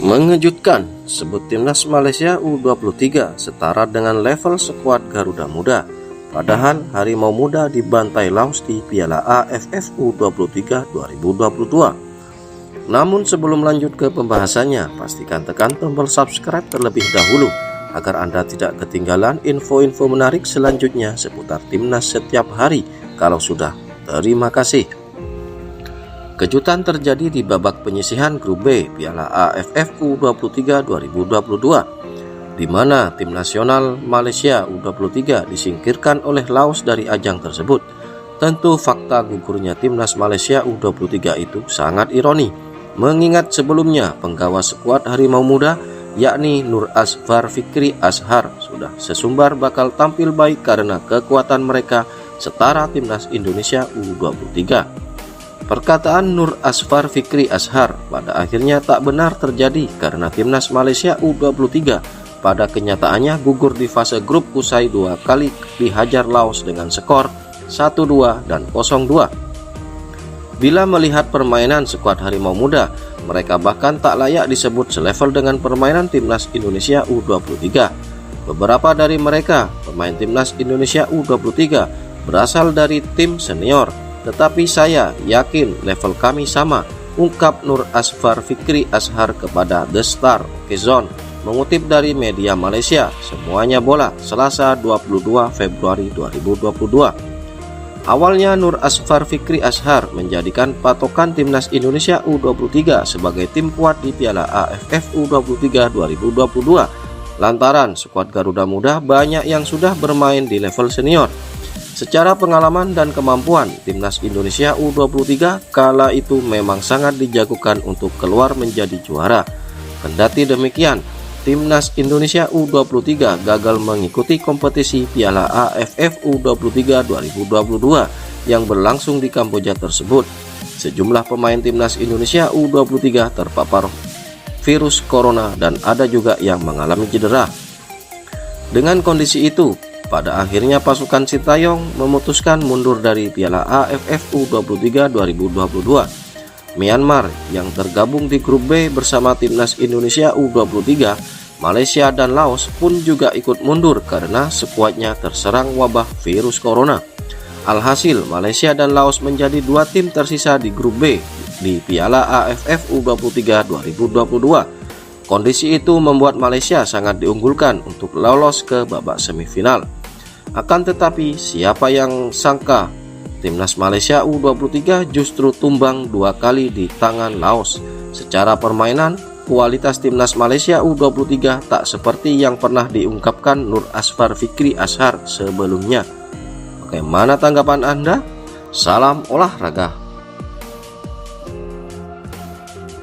Mengejutkan, sebut timnas Malaysia U23 setara dengan level skuad Garuda Muda. Padahal Harimau Muda dibantai Laos di Piala AFF U23 2022. Namun sebelum lanjut ke pembahasannya, pastikan tekan tombol subscribe terlebih dahulu agar Anda tidak ketinggalan info-info menarik selanjutnya seputar timnas setiap hari. Kalau sudah, terima kasih. Kejutan terjadi di babak penyisihan grup B Piala AFF U23 2022, di mana tim nasional Malaysia U23 disingkirkan oleh Laos dari ajang tersebut. Tentu fakta gugurnya timnas Malaysia U23 itu sangat ironi, mengingat sebelumnya penggawa skuad Harimau Muda yakni Nur Asfar Fikri Ashar sudah sesumbar bakal tampil baik karena kekuatan mereka setara timnas Indonesia U23. Perkataan Nur Asfar Fikri Ashar pada akhirnya tak benar terjadi karena timnas Malaysia U23 pada kenyataannya gugur di fase grup usai 2 kali dihajar Laos dengan skor 1-2 dan 0-2. Bila melihat permainan skuad Harimau Muda, mereka bahkan tak layak disebut selevel dengan permainan timnas Indonesia U23. Beberapa dari mereka, pemain timnas Indonesia U23, berasal dari tim senior. Tetapi saya yakin level kami sama, ungkap Nur Asfar Fikri Ashar kepada The Star Quezon, mengutip dari media Malaysia Semuanya Bola, Selasa 22 Februari 2022. Awalnya Nur Asfar Fikri Ashar menjadikan patokan timnas Indonesia U23 sebagai tim kuat di Piala AFF U23 2022, lantaran skuad Garuda Muda banyak yang sudah bermain di level senior. Secara pengalaman dan kemampuan, timnas Indonesia U23 kala itu memang sangat dijagokan untuk keluar menjadi juara. Kendati demikian, timnas Indonesia U23 gagal mengikuti kompetisi Piala AFF U23 2022 yang berlangsung di Kamboja tersebut. Sejumlah pemain timnas Indonesia U23 terpapar virus corona dan ada juga yang mengalami cedera. Dengan kondisi itu, pada akhirnya pasukan Sintayong memutuskan mundur dari Piala AFF U23 2022. Myanmar yang tergabung di grup B bersama timnas Indonesia U23, Malaysia dan Laos pun juga ikut mundur karena skuadnya terserang wabah virus corona. Alhasil Malaysia dan Laos menjadi 2 tim tersisa di grup B di Piala AFF U23 2022. Kondisi itu membuat Malaysia sangat diunggulkan untuk lolos ke babak semifinal. Akan tetapi siapa yang sangka timnas Malaysia U23 justru tumbang 2 kali di tangan Laos. Secara permainan, kualitas timnas Malaysia U23 tak seperti yang pernah diungkapkan Nur Asfar Fikri Ashar sebelumnya. Bagaimana tanggapan Anda? Salam olahraga.